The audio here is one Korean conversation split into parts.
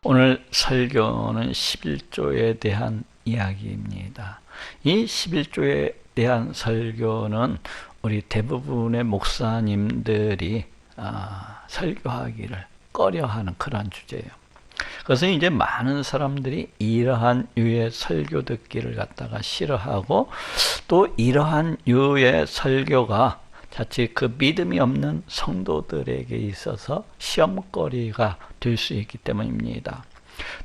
오늘 설교는 11조에 대한 이야기입니다. 이 11조에 대한 설교는 우리 대부분의 목사님들이 설교하기를 꺼려하는 그러한 주제예요. 그래서 이제 많은 사람들이 이러한 유의 설교 듣기를 갖다가 싫어하고, 또 이러한 유의 설교가 자칫 그 믿음이 없는 성도들에게 있어서 시험거리가 될 수 있기 때문입니다.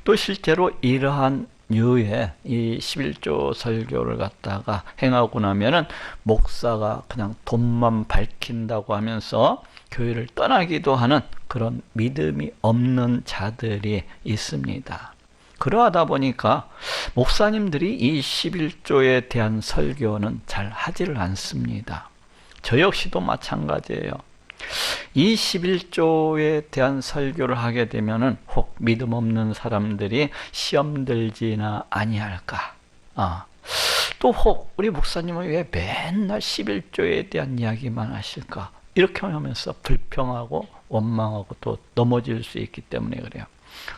또 실제로 이러한 유의 이 11조 설교를 갖다가 행하고 나면은 목사가 그냥 돈만 밝힌다고 하면서 교회를 떠나기도 하는 그런 믿음이 없는 자들이 있습니다. 그러하다 보니까 목사님들이 이 11조에 대한 설교는 잘 하지를 않습니다. 저 역시도 마찬가지예요. 이 11조에 대한 설교를 하게 되면은 혹 믿음 없는 사람들이 시험 들지나 아니할까? 또 혹 우리 목사님은 왜 맨날 11조에 대한 이야기만 하실까? 이렇게 하면서 불평하고 원망하고 또 넘어질 수 있기 때문에 그래요.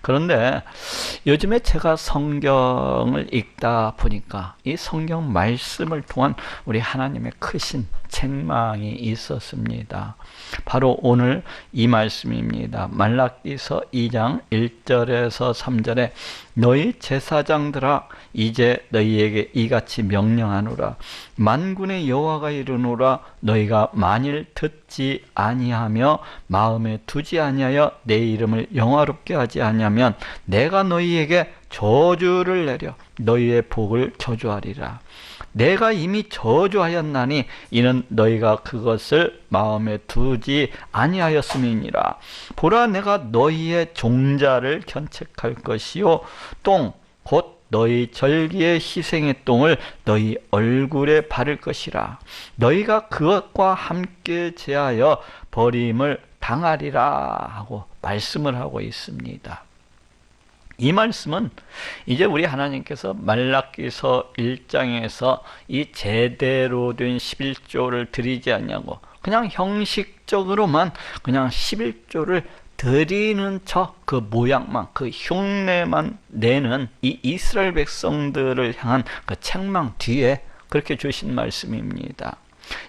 그런데 요즘에 제가 성경을 읽다 보니까 이 성경 말씀을 통한 우리 하나님의 크신 책망이 있었습니다. 바로 오늘 이 말씀입니다. 말라기서 2장 1절에서 3절에 너희 제사장들아 이제 너희에게 이같이 명령하노라. 만군의 여호와가 이르노라. 너희가 만일 듣지 아니하며 마음에 두지 아니하여 내 이름을 영화롭게 하지 아니하면 내가 너희에게 저주를 내려 너희의 복을 저주하리라. 내가 이미 저주하였나니 이는 너희가 그것을 마음에 두지 아니하였음이니라. 보라, 내가 너희의 종자를 견책할 것이요 똥 곧 너희 절기의 희생의 똥을 너희 얼굴에 바를 것이라. 너희가 그것과 함께 제하여 버림을 당하리라 하고 말씀을 하고 있습니다. 이 말씀은 이제 우리 하나님께서 말라기서 1장에서 이 제대로 된 11조를 드리지 않냐고 그냥 형식적으로만 그냥 11조를 드리는 척 그 모양만, 그 흉내만 내는 이 이스라엘 백성들을 향한 그 책망 뒤에 그렇게 주신 말씀입니다.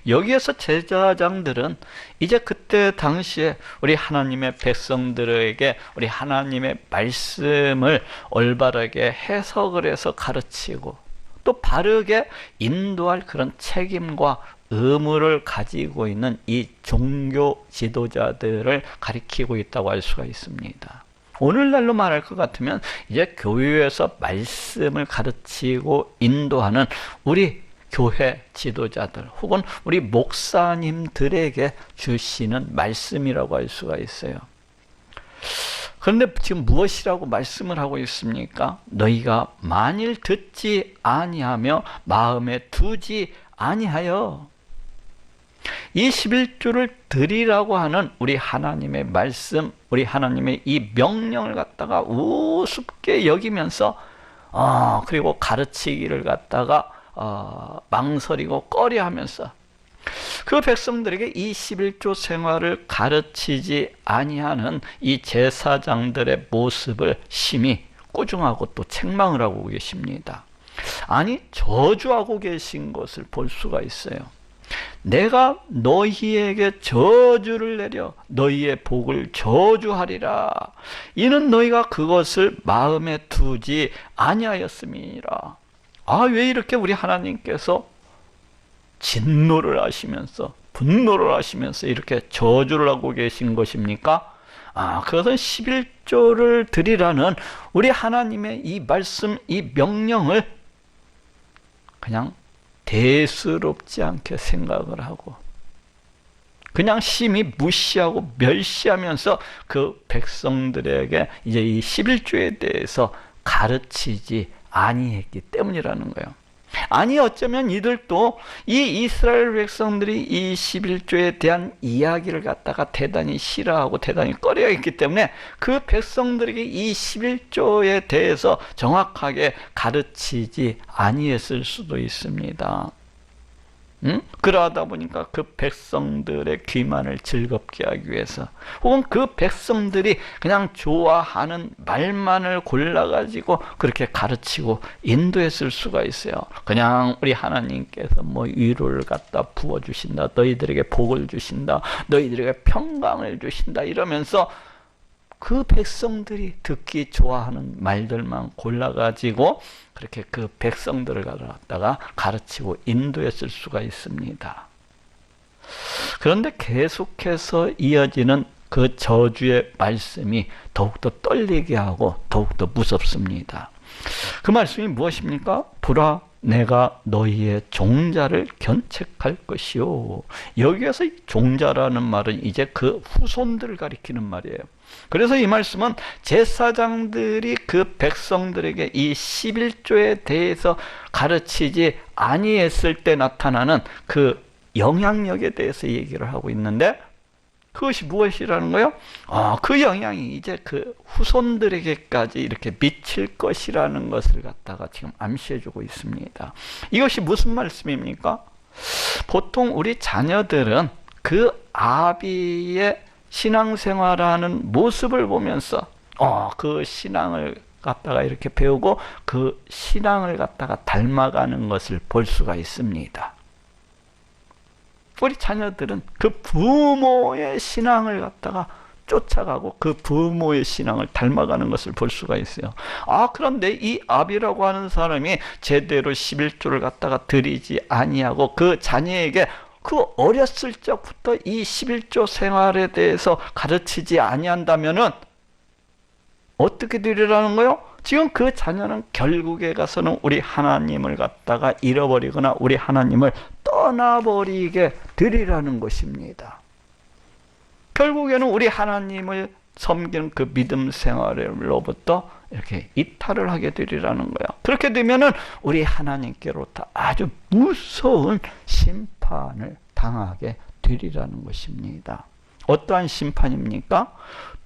여기에서 제사장들은 이제 그때 당시에 우리 하나님의 백성들에게 우리 하나님의 말씀을 올바르게 해석을 해서 가르치고 또 바르게 인도할 그런 책임과 의무를 가지고 있는 이 종교 지도자들을 가리키고 있다고 할 수가 있습니다. 오늘날로 말할 것 같으면 이제 교회에서 말씀을 가르치고 인도하는 우리 교회 지도자들 혹은 우리 목사님들에게 주시는 말씀이라고 할 수가 있어요. 그런데 지금 무엇이라고 말씀을 하고 있습니까? 너희가 만일 듣지 아니하며 마음에 두지 아니하여 이 11조를 드리라고 하는 우리 하나님의 말씀, 우리 하나님의 이 명령을 갖다가 우습게 여기면서 그리고 가르치기를 갖다가 망설이고 꺼려하면서 그 백성들에게 이 11조 생활을 가르치지 아니하는 이 제사장들의 모습을 심히 꾸중하고 또 책망을 하고 계십니다. 아니, 저주하고 계신 것을 볼 수가 있어요. 내가 너희에게 저주를 내려 너희의 복을 저주하리라. 이는 너희가 그것을 마음에 두지 아니하였음이니라. 왜 이렇게 우리 하나님께서 진노를 하시면서 분노를 하시면서 이렇게 저주를 하고 계신 것입니까? 그것은 11조를 드리라는 우리 하나님의 이 말씀, 이 명령을 그냥 대수롭지 않게 생각을 하고 그냥 심히 무시하고 멸시하면서 그 백성들에게 이제 이 11조에 대해서 가르치지 아니했기 때문이라는 거예요. 아니, 어쩌면 이들도 이 이스라엘 백성들이 이 11조에 대한 이야기를 갖다가 대단히 싫어하고 대단히 꺼려했기 때문에 그 백성들에게 이 11조에 대해서 정확하게 가르치지 아니했을 수도 있습니다. 그러다 보니까 그 백성들의 귀만을 즐겁게 하기 위해서, 혹은 그 백성들이 그냥 좋아하는 말만을 골라가지고 그렇게 가르치고 인도했을 수가 있어요. 그냥 우리 하나님께서 뭐 위로를 갖다 부어주신다, 너희들에게 복을 주신다, 너희들에게 평강을 주신다 이러면서 그 백성들이 듣기 좋아하는 말들만 골라가지고 그렇게 그 백성들을 갖다가 가르치고 인도했을 수가 있습니다. 그런데 계속해서 이어지는 그 저주의 말씀이 더욱더 떨리게 하고 더욱더 무섭습니다. 그 말씀이 무엇입니까? 보라, 내가 너희의 종자를 견책할 것이요. 여기에서 종자라는 말은 이제 그 후손들을 가리키는 말이에요. 그래서 이 말씀은 제사장들이 그 백성들에게 이 11조에 대해서 가르치지 아니했을 때 나타나는 그 영향력에 대해서 얘기를 하고 있는데, 그것이 무엇이라는 거예요? 그 영향이 이제 그 후손들에게까지 이렇게 미칠 것이라는 것을 갖다가 지금 암시해주고 있습니다. 이것이 무슨 말씀입니까? 보통 우리 자녀들은 그 아비의 신앙생활하는 모습을 보면서 그 신앙을 갖다가 이렇게 배우고 그 신앙을 갖다가 닮아가는 것을 볼 수가 있습니다. 우리 자녀들은 그 부모의 신앙을 갖다가 쫓아가고 그 부모의 신앙을 닮아가는 것을 볼 수가 있어요. 그런데 이 아비라고 하는 사람이 제대로 11조를 갖다가 드리지 아니하고 그 자녀에게 그 어렸을 적부터 이 11조 생활에 대해서 가르치지 아니한다면은 어떻게 되리라는 거요? 지금 그 자녀는 결국에 가서는 우리 하나님을 갖다가 잃어버리거나 우리 하나님을 떠나버리게 되리라는 것입니다. 결국에는 우리 하나님을 섬기는 그 믿음 생활로부터 이렇게 이탈을 하게 되리라는 거야. 그렇게 되면은 우리 하나님께로부터 아주 무서운 심판을 당하게 되리라는 것입니다. 어떠한 심판입니까?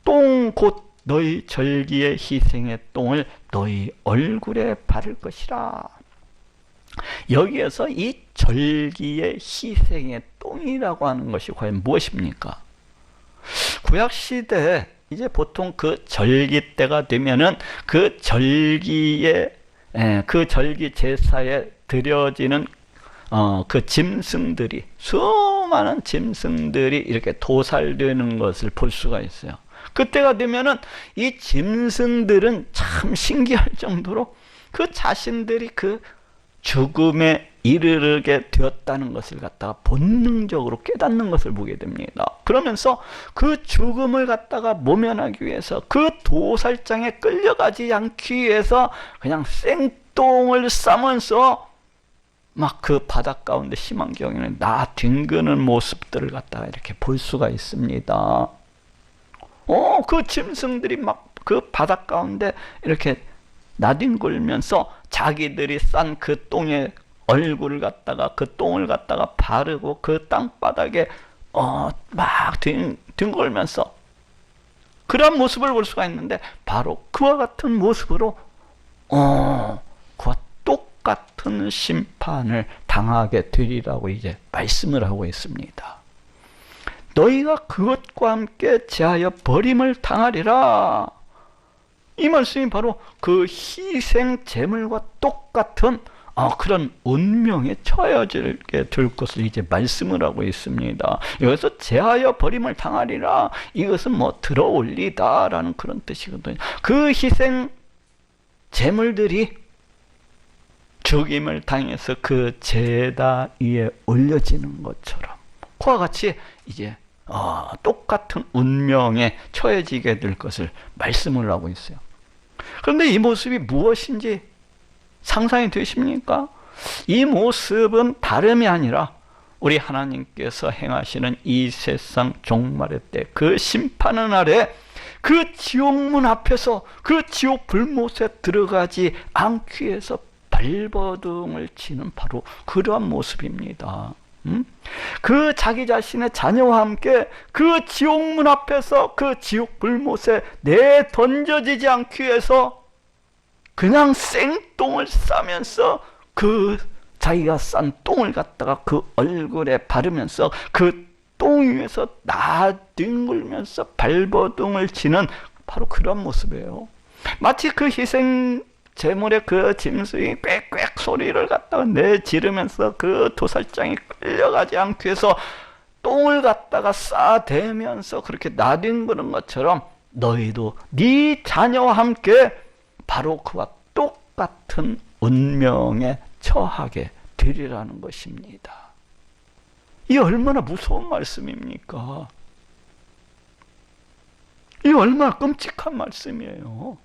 똥 곧 너희 절기의 희생의 똥을 너희 얼굴에 바를 것이라. 여기에서 이 절기의 희생의 똥이라고 하는 것이 과연 무엇입니까? 구약시대에 이제 보통 그 절기 때가 되면은 그 절기에, 그 절기 제사에 드려지는 그 짐승들이, 수많은 짐승들이 이렇게 도살되는 것을 볼 수가 있어요. 그때가 되면은 이 짐승들은 참 신기할 정도로 그 자신들이 그 죽음에 이르게 되었다는 것을 갖다가 본능적으로 깨닫는 것을 보게 됩니다. 그러면서 그 죽음을 갖다가 모면하기 위해서, 그 도살장에 끌려가지 않기 위해서 그냥 생똥을 싸면서 막 그 바닷 가운데 심한 경우에는 나 뒹그는 모습들을 갖다가 이렇게 볼 수가 있습니다. 그 짐승들이 막 그 바닷 가운데 이렇게 나뒹굴면서 자기들이 싼 그 똥에 얼굴을 갖다가, 그 똥을 갖다가 바르고 그 땅바닥에 막 뒹굴면서 그런 모습을 볼 수가 있는데, 바로 그와 같은 모습으로 그와 똑같은 심판을 당하게 되리라고 이제 말씀을 하고 있습니다. 너희가 그것과 함께 제하여 버림을 당하리라. 이 말씀이 바로 그 희생 제물과 똑같은 그런 운명에 처해지게 될 것을 이제 말씀을 하고 있습니다. 여기서 제하여 버림을 당하리라, 이것은 뭐 들어올리다 라는 그런 뜻이거든요. 그 희생 제물들이 죽임을 당해서 그 제다 위에 올려지는 것처럼 그와 같이 이제 똑같은 운명에 처해지게 될 것을 말씀을 하고 있어요. 그런데 이 모습이 무엇인지 상상이 되십니까? 이 모습은 다름이 아니라 우리 하나님께서 행하시는 이 세상 종말의 때, 그 심판의 날에 그 지옥문 앞에서 그 지옥 불못에 들어가지 않기 위해서 발버둥을 치는 바로 그러한 모습입니다. 그 자기 자신의 자녀와 함께 그 지옥문 앞에서 그 지옥 불못에 내던져지지 않기 위해서 그냥 생똥을 싸면서 그 자기가 싼 똥을 갖다가 그 얼굴에 바르면서 그 똥 위에서 나뒹굴면서 발버둥을 치는 바로 그런 모습이에요. 마치 그 희생 제물의 그 짐승이 꽥꽥 소리를 갖다가 내지르면서 그 도살장이 끌려가지 않기 위해서 똥을 갖다가 싸대면서 그렇게 나뒹구는 것처럼 너희도 네 자녀와 함께 바로 그와 똑같은 운명에 처하게 되리라는 것입니다. 이 얼마나 무서운 말씀입니까? 이 얼마나 끔찍한 말씀이에요.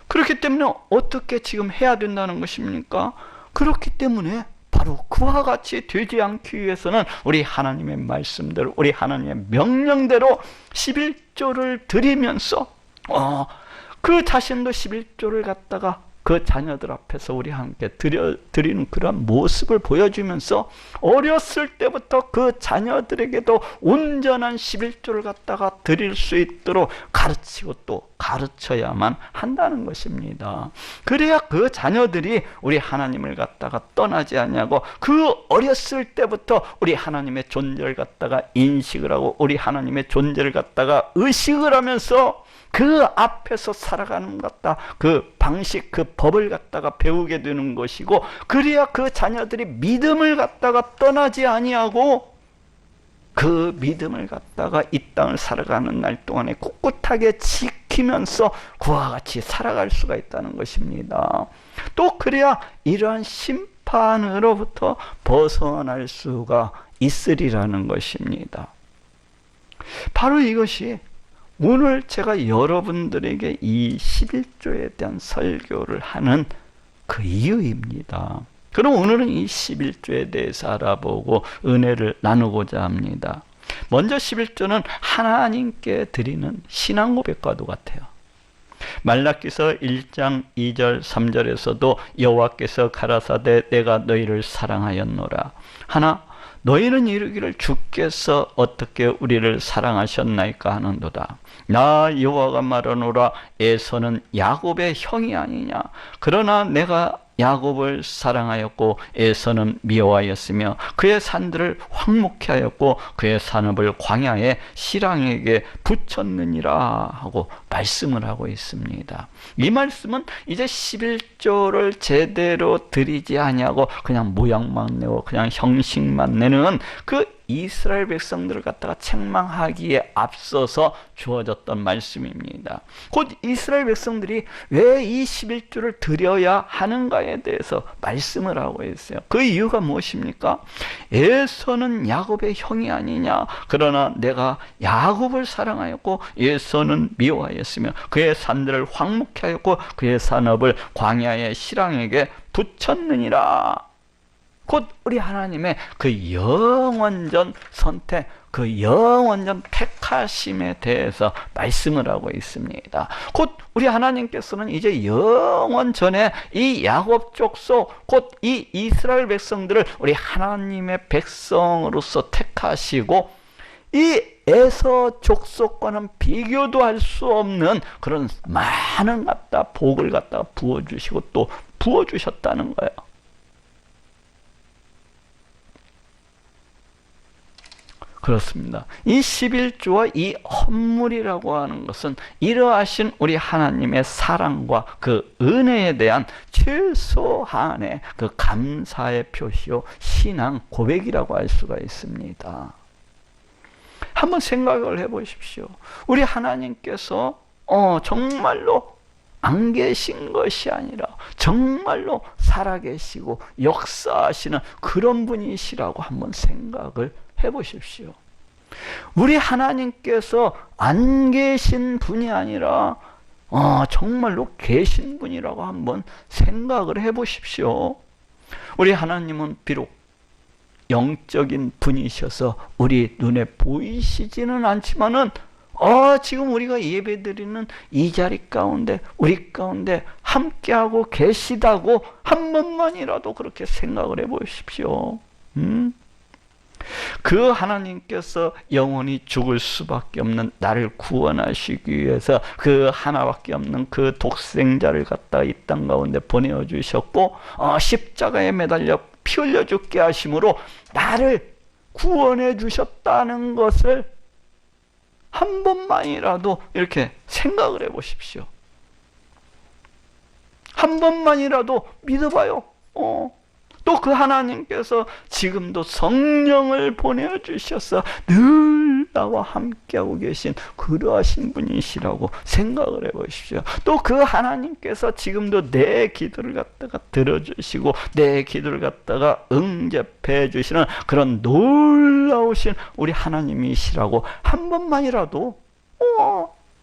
그렇기 때문에 어떻게 지금 해야 된다는 것입니까? 그렇기 때문에 바로 그와 같이 되지 않기 위해서는 우리 하나님의 말씀대로, 우리 하나님의 명령대로 11조를 드리면서 그 자신도 11조를 갖다가 그 자녀들 앞에서 우리 함께 드리는 그런 모습을 보여주면서 어렸을 때부터 그 자녀들에게도 온전한 11조를 갖다가 드릴 수 있도록 가르치고 또 가르쳐야만 한다는 것입니다. 그래야 그 자녀들이 우리 하나님을 갖다가 떠나지 않냐고 그 어렸을 때부터 우리 하나님의 존재를 갖다가 인식을 하고 우리 하나님의 존재를 갖다가 의식을 하면서 그 앞에서 살아가는 것 같다. 그 방식, 그 법을 갖다가 배우게 되는 것이고, 그래야 그 자녀들이 믿음을 갖다가 떠나지 아니하고 그 믿음을 갖다가 이 땅을 살아가는 날 동안에 꿋꿋하게 지키면서 그와 같이 살아갈 수가 있다는 것입니다. 또 그래야 이러한 심판으로부터 벗어날 수가 있으리라는 것입니다. 바로 이것이 오늘 제가 여러분들에게 이 11조에 대한 설교를 하는 그 이유입니다. 그럼 오늘은 이 11조에 대해서 알아보고 은혜를 나누고자 합니다. 먼저 11조는 하나님께 드리는 신앙 고백과도 같아요. 말라기서 1장 2절 3절에서도 여호와께서 가라사대 내가 너희를 사랑하였노라. 하나 너희는 이르기를 주께서 어떻게 우리를 사랑하셨나이까 하는도다. 나 여호와가 말하노라 에서는 야곱의 형이 아니냐. 그러나 내가 야곱을 사랑하였고 에서는 미워하였으며 그의 산들을 황무케 하였고 그의 산업을 광야에 실랑에게 붙였느니라 하고 말씀을 하고 있습니다. 이 말씀은 이제 11조를 제대로 드리지 아니하고 그냥 모양만 내고 그냥 형식만 내는 그 이스라엘 백성들을 갖다가 책망하기에 앞서서 주어졌던 말씀입니다. 곧 이스라엘 백성들이 왜 이 11조를 드려야 하는가에 대해서 말씀을 하고 있어요. 그 이유가 무엇입니까? 에서는 야곱의 형이 아니냐. 그러나 내가 야곱을 사랑하였고 에서는 미워하였으며 그의 산들을 황무케 하였고 그의 산업을 광야의 실랑에게 붙였느니라. 곧 우리 하나님의 그 영원전 선택, 그 영원전 택하심에 대해서 말씀을 하고 있습니다. 곧 우리 하나님께서는 이제 영원전에 이 야곱 족속, 곧 이 이스라엘 백성들을 우리 하나님의 백성으로서 택하시고 이 에서 족속과는 비교도 할 수 없는 그런 많은 복을 갖다가 부어주시고 또 부어주셨다는 거예요. 그렇습니다. 이 11조와 이 헌물이라고 하는 것은 이러하신 우리 하나님의 사랑과 그 은혜에 대한 최소한의 그 감사의 표시요 신앙 고백이라고 할 수가 있습니다. 한번 생각을 해보십시오. 우리 하나님께서 정말로 안 계신 것이 아니라 정말로 살아계시고 역사하시는 그런 분이시라고 한번 생각을 해보십시오. 우리 하나님께서 안 계신 분이 아니라 정말로 계신 분이라고 한번 생각을 해보십시오. 우리 하나님은 비록 영적인 분이셔서 우리 눈에 보이시지는 않지만은 지금 우리가 예배드리는 이 자리 가운데 우리 가운데 함께하고 계시다고 한 번만이라도 그렇게 생각을 해보십시오. 그 하나님께서 영원히 죽을 수밖에 없는 나를 구원하시기 위해서 그 하나밖에 없는 그 독생자를 갖다가 이 땅 가운데 보내어 주셨고, 십자가에 매달려 피 흘려 죽게 하심으로 나를 구원해 주셨다는 것을 한 번만이라도 이렇게 생각을 해 보십시오. 한 번만이라도 믿어봐요. 또 그 하나님께서 지금도 성령을 보내주셔서 늘 나와 함께하고 계신 그러하신 분이시라고 생각을 해보십시오. 또 그 하나님께서 지금도 내 기도를 갖다가 들어주시고 내 기도를 갖다가 응답해 주시는 그런 놀라우신 우리 하나님이시라고 한 번만이라도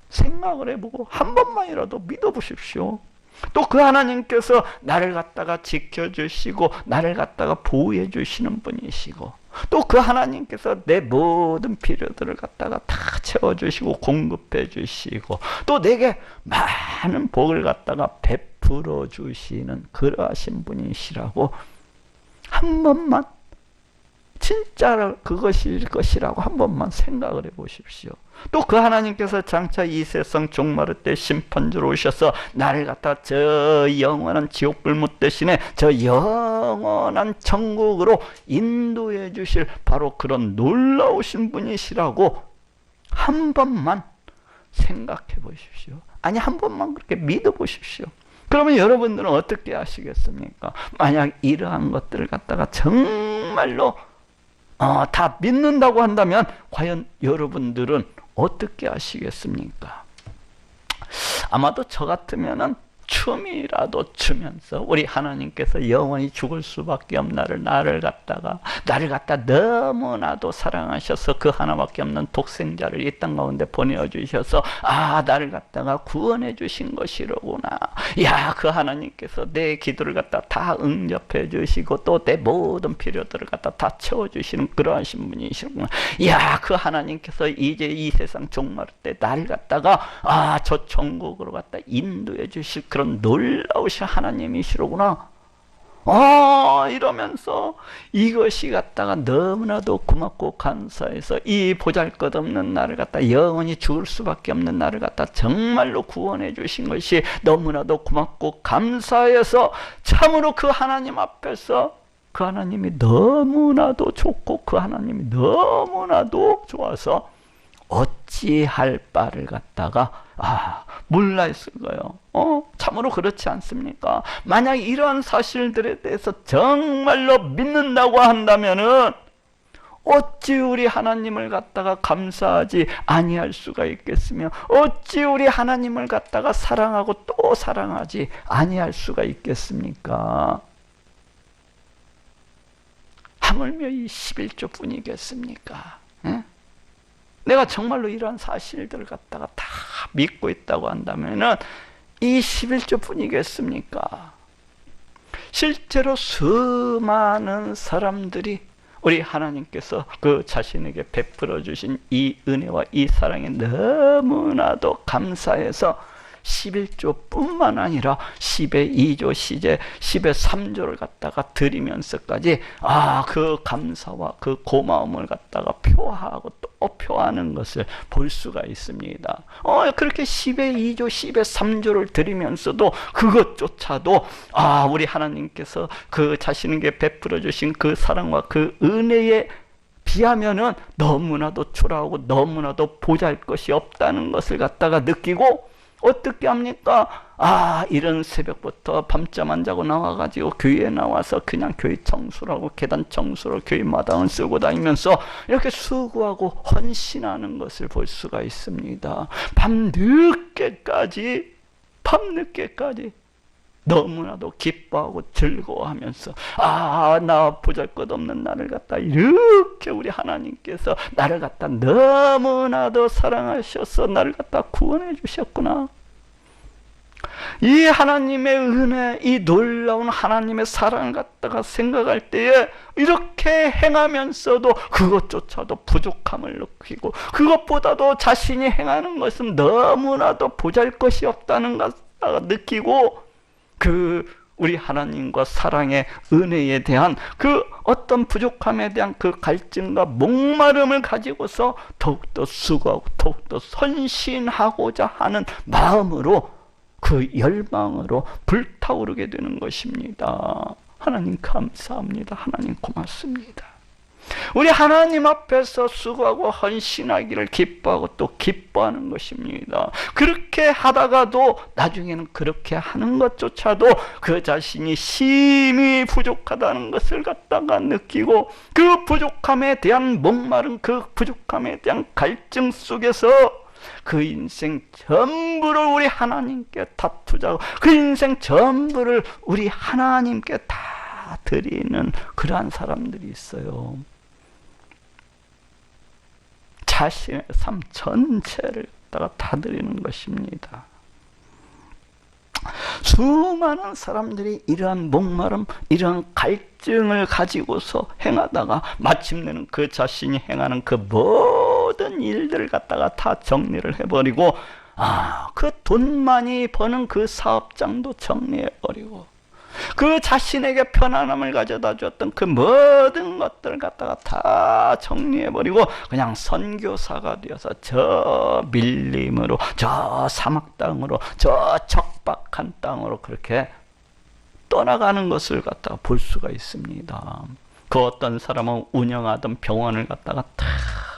생각을 해보고 한 번만이라도 믿어보십시오. 또 그 하나님께서 나를 갖다가 지켜주시고 나를 갖다가 보호해 주시는 분이시고, 또 그 하나님께서 내 모든 필요들을 갖다가 다 채워주시고 공급해 주시고 또 내게 많은 복을 갖다가 베풀어 주시는 그러하신 분이시라고 한 번만, 진짜 그것일 것이라고 한 번만 생각을 해보십시오. 또 그 하나님께서 장차 이 세상 종말의 때 심판주로 오셔서 나를 갖다 저 영원한 지옥불못 대신에 저 영원한 천국으로 인도해 주실 바로 그런 놀라우신 분이시라고 한 번만 생각해 보십시오. 아니, 한 번만 그렇게 믿어 보십시오. 그러면 여러분들은 어떻게 하시겠습니까? 만약 이러한 것들을 갖다가 정말로 다 믿는다고 한다면 과연 여러분들은 어떻게 하시겠습니까? 아마도 저 같으면은 춤이라도 추면서 우리 하나님께서 영원히 죽을 수밖에 없는 나를 갖다 너무나도 사랑하셔서 그 하나밖에 없는 독생자를 이 땅 가운데 보내어 주셔서 나를 갖다가 구원해 주신 것이로구나. 야, 그 하나님께서 내 기도를 갖다 다 응답해 주시고 또 내 모든 필요들을 갖다 다 채워 주시는 그러하신 분이시로구나. 야, 그 하나님께서 이제 이 세상 종말 때 나를 갖다가 저 천국으로 갖다 인도해 주실 그런 놀라우신 하나님이시로구나. 이러면서 이것이 갖다가 너무나도 고맙고 감사해서 이 보잘것없는 나를 갖다 영원히 죽을 수밖에 없는 나를 갖다 정말로 구원해 주신 것이 너무나도 고맙고 감사해서 참으로 그 하나님 앞에서 그 하나님이 너무나도 좋고 그 하나님이 너무나도 좋아서 어찌할 바를 갖다가 몰라 했을까요? 참으로 그렇지 않습니까? 만약 이러한 사실들에 대해서 정말로 믿는다고 한다면은 어찌 우리 하나님을 갖다가 감사하지 아니할 수가 있겠으며 어찌 우리 하나님을 갖다가 사랑하고 또 사랑하지 아니할 수가 있겠습니까? 하물며 이 11조 뿐이겠습니까? 예? 내가 정말로 이러한 사실들을 갖다가 다 믿고 있다고 한다면은 이 11조 뿐이겠습니까? 실제로 수많은 사람들이 우리 하나님께서 그 자신에게 베풀어 주신 이 은혜와 이 사랑에 너무나도 감사해서 11조 뿐만 아니라 10의 2조 시제 10의 3조를 갖다가 드리면서까지 그 감사와 그 고마움을 갖다가 표하고 또 표하는 것을 볼 수가 있습니다. 그렇게 10의 2조 10의 3조를 드리면서도 그것조차도 우리 하나님께서 그 자신에게 베풀어 주신 그 사랑과 그 은혜에 비하면은 너무나도 초라하고 너무나도 보잘것이 없다는 것을 갖다가 느끼고 어떻게 합니까? 이런 새벽부터 밤잠 안 자고 나와가지고 교회에 나와서 그냥 교회 청소를 하고 계단 청소를 교회 마당을 쓰고 다니면서 이렇게 수고하고 헌신하는 것을 볼 수가 있습니다. 밤늦게까지 너무나도 기뻐하고 즐거워하면서 나 보잘것없는 나를 갖다 이렇게 우리 하나님께서 나를 갖다 너무나도 사랑하셔서 나를 갖다 구원해 주셨구나. 이 하나님의 은혜, 이 놀라운 하나님의 사랑을 갖다가 생각할 때에 이렇게 행하면서도 그것조차도 부족함을 느끼고 그것보다도 자신이 행하는 것은 너무나도 보잘것이 없다는 것을 느끼고 우리 하나님과 사랑의 은혜에 대한 그 어떤 부족함에 대한 그 갈증과 목마름을 가지고서 더욱더 수고하고 더욱더 헌신하고자 하는 마음으로, 그 열망으로 불타오르게 되는 것입니다. 하나님 감사합니다. 하나님 고맙습니다. 우리 하나님 앞에서 수고하고 헌신하기를 기뻐하고 또 기뻐하는 것입니다. 그렇게 하다가도 나중에는 그렇게 하는 것조차도 그 자신이 심히 부족하다는 것을 갖다가 느끼고, 그 부족함에 대한 목마른, 그 부족함에 대한 갈증 속에서 그 인생 전부를 우리 하나님께 다 투자하고 그 인생 전부를 우리 하나님께 다 드리는 그러한 사람들이 있어요. 자신의 삶 전체를 갖다가 다 드리는 것입니다. 수많은 사람들이 이러한 목마름, 이러한 갈증을 가지고서 행하다가 마침내는 그 자신이 행하는 그 모든 일들을 갖다가 다 정리를 해버리고, 그 돈 많이 버는 그 사업장도 정리해버리고, 그 자신에게 편안함을 가져다 줬던 그 모든 것들을 갖다가 다 정리해버리고 그냥 선교사가 되어서 저 밀림으로, 저 사막 땅으로, 저 척박한 땅으로 그렇게 떠나가는 것을 갖다가 볼 수가 있습니다. 그 어떤 사람은 운영하던 병원을 갖다가 다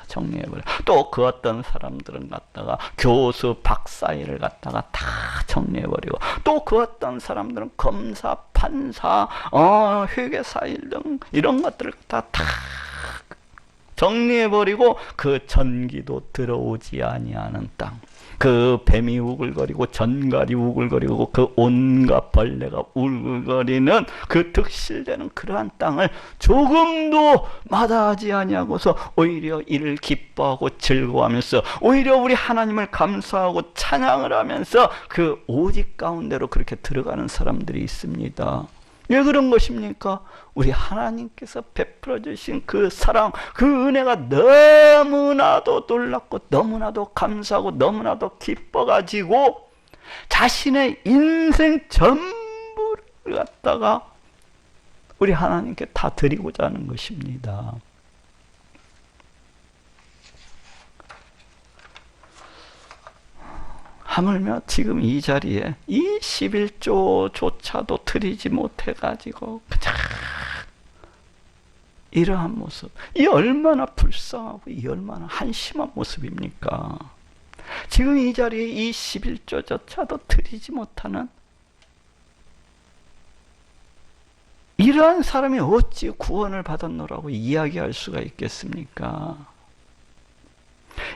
정리해버려. 또 그 어떤 사람들은 갖다가 교수, 박사 일을 갖다가 다 정리해버리고, 또 그 어떤 사람들은 검사, 판사, 회계사 일 등 이런 것들을 다 정리해버리고, 그 전기도 들어오지 아니하는 땅, 그 뱀이 우글거리고 전갈이 우글거리고 그 온갖 벌레가 우글거리는 그 득실되는 그러한 땅을 조금도 마다하지 아니하고서 오히려 이를 기뻐하고 즐거워하면서, 오히려 우리 하나님을 감사하고 찬양을 하면서 그 오직 가운데로 그렇게 들어가는 사람들이 있습니다. 왜 그런 것입니까? 우리 하나님께서 베풀어 주신 그 사랑, 그 은혜가 너무나도 놀랍고 너무나도 감사하고 너무나도 기뻐가지고 자신의 인생 전부를 갖다가 우리 하나님께 다 드리고자 하는 것입니다. 하물며 지금 이 자리에 이 11조조차도 드리지 못해가지고 그냥 이러한 모습, 이 얼마나 불쌍하고 이 얼마나 한심한 모습입니까? 지금 이 자리에 이 11조조차도 드리지 못하는 이러한 사람이 어찌 구원을 받았노라고 이야기할 수가 있겠습니까?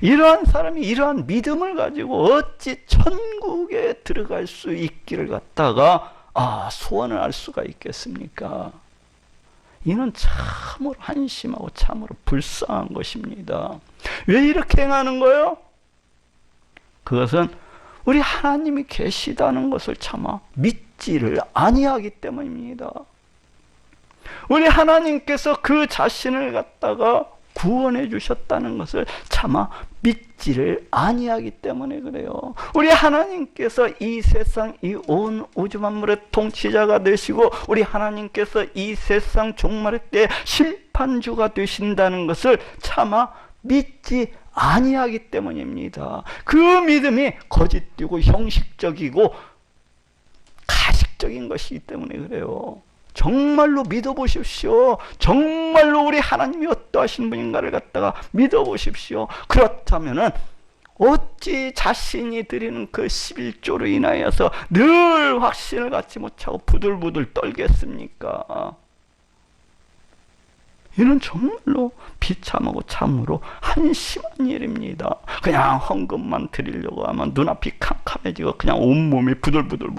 이러한 사람이 이러한 믿음을 가지고 어찌 천국에 들어갈 수 있기를 갖다가 소원을 할 수가 있겠습니까? 이는 참으로 한심하고 참으로 불쌍한 것입니다. 왜 이렇게 행하는 거예요? 그것은 우리 하나님이 계시다는 것을 차마 믿지를 아니하기 때문입니다. 우리 하나님께서 그 자신을 갖다가 구원해 주셨다는 것을 차마 믿지를 아니하기 때문에 그래요. 우리 하나님께서 이 세상, 이 온 우주 만물의 통치자가 되시고 우리 하나님께서 이 세상 종말의 때 심판주가 되신다는 것을 차마 믿지 아니하기 때문입니다. 그 믿음이 거짓되고 형식적이고 가식적인 것이기 때문에 그래요. 정말로 믿어보십시오. 정말로 우리 하나님이 어떠하신 분인가를 갖다가 믿어보십시오. 그렇다면은 어찌 자신이 드리는 그 11조로 인하여서 늘 확신을 갖지 못하고 부들부들 떨겠습니까? 이는 정말로 비참하고 참으로 한심한 일입니다. 그냥 헌금만 드리려고 하면 눈앞이 캄캄해지고 그냥 온몸이 부들부들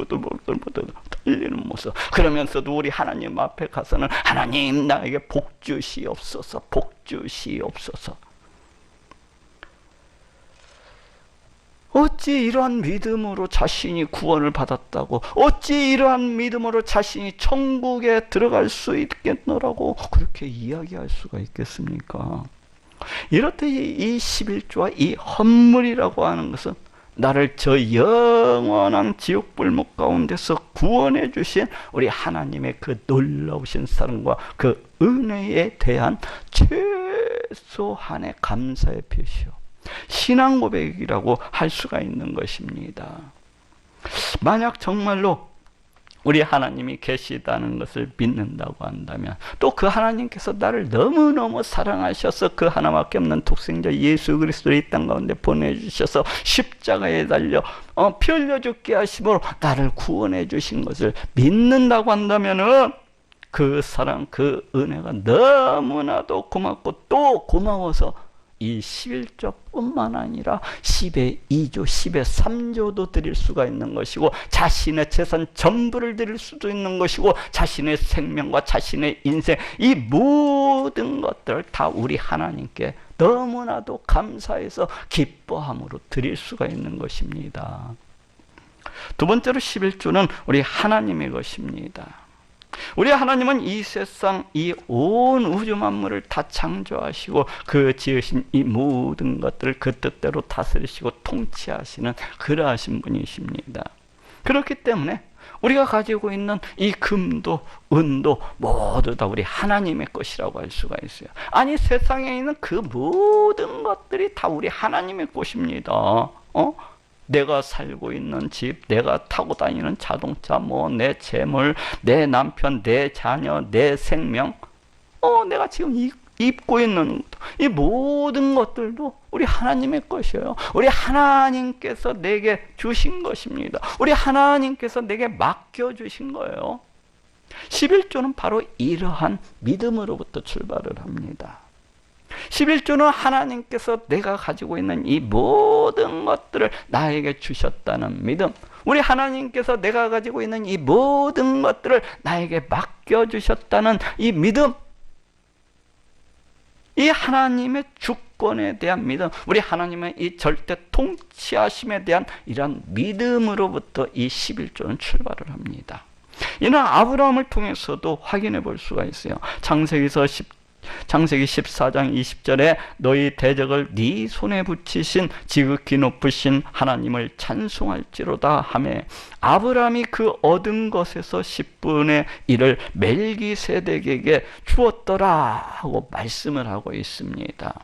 떨리는 모습. 그러면서도 우리 하나님 앞에 가서는 하나님 나에게 복 주시옵소서, 복 주시옵소서. 어찌 이러한 믿음으로 자신이 구원을 받았다고, 어찌 이러한 믿음으로 자신이 천국에 들어갈 수 있겠노라고 그렇게 이야기할 수가 있겠습니까? 이렇듯 이 11조와 이 헌물이라고 하는 것은 나를 저 영원한 지옥불목 가운데서 구원해 주신 우리 하나님의 그 놀라우신 사랑과 그 은혜에 대한 최소한의 감사의 표시요, 신앙 고백이라고 할 수가 있는 것입니다. 만약 정말로 우리 하나님이 계시다는 것을 믿는다고 한다면, 또 그 하나님께서 나를 너무너무 사랑하셔서 그 하나밖에 없는 독생자 예수 그리스도를 이 땅 가운데 보내주셔서 십자가에 달려 피 흘려 죽게 하심으로 나를 구원해 주신 것을 믿는다고 한다면은, 그 사랑, 그 은혜가 너무나도 고맙고, 또 고마워서 이 11조뿐만 아니라 10의 2조, 10의 3조도 드릴 수가 있는 것이고, 자신의 재산 전부를 드릴 수도 있는 것이고, 자신의 생명과 자신의 인생, 이 모든 것들을 다 우리 하나님께 너무나도 감사해서 기뻐함으로 드릴 수가 있는 것입니다. 두 번째로 11조는 우리 하나님의 것입니다. 우리 하나님은 이 세상, 이 온 우주 만물을 다 창조하시고 그 지으신 이 모든 것들을 그 뜻대로 다스리시고 통치하시는 그러하신 분이십니다. 그렇기 때문에 우리가 가지고 있는 이 금도 은도 모두 다 우리 하나님의 것이라고 할 수가 있어요. 아니, 세상에 있는 그 모든 것들이 다 우리 하나님의 것입니다. 내가 살고 있는 집, 내가 타고 다니는 자동차, 내 재물, 내 남편, 내 자녀, 내 생명, 내가 지금 입고 있는 이 모든 것들도 우리 하나님의 것이에요. 우리 하나님께서 내게 주신 것입니다. 우리 하나님께서 내게 맡겨주신 거예요. 11조는 바로 이러한 믿음으로부터 출발을 합니다. 11조는 하나님께서 내가 가지고 있는 이 모든 것들을 나에게 주셨다는 믿음, 우리 하나님께서 내가 가지고 있는 이 모든 것들을 나에게 맡겨주셨다는 이 믿음, 이 하나님의 주권에 대한 믿음, 우리 하나님의 이 절대 통치하심에 대한 이러한 믿음으로부터 이 11조는 출발을 합니다. 이는 아브라함을 통해서도 확인해 볼 수가 있어요. 창세기 14장 20절에 너희 대적을 네 손에 붙이신 지극히 높으신 하나님을 찬송할지로다 하매, 아브라함이 그 얻은 것에서 10분의 1을 멜기세덱에게 주었더라 하고 말씀을 하고 있습니다.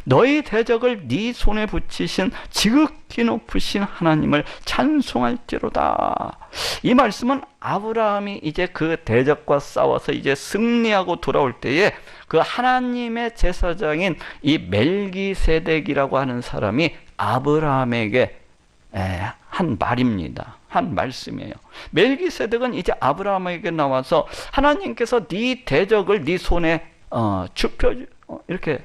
너희 대적을 네 손에 붙이신 지극히 높으신 하나님을 찬송할지로다. 이 말씀은 아브라함이 이제 그 대적과 싸워서 이제 승리하고 돌아올 때에 그 하나님의 제사장인 이 멜기세덱이라고 하는 사람이 아브라함에게 한 말입니다. 한 말씀이에요. 멜기세덱은 이제 아브라함에게 나와서 하나님께서 네 대적을 네 손에 이렇게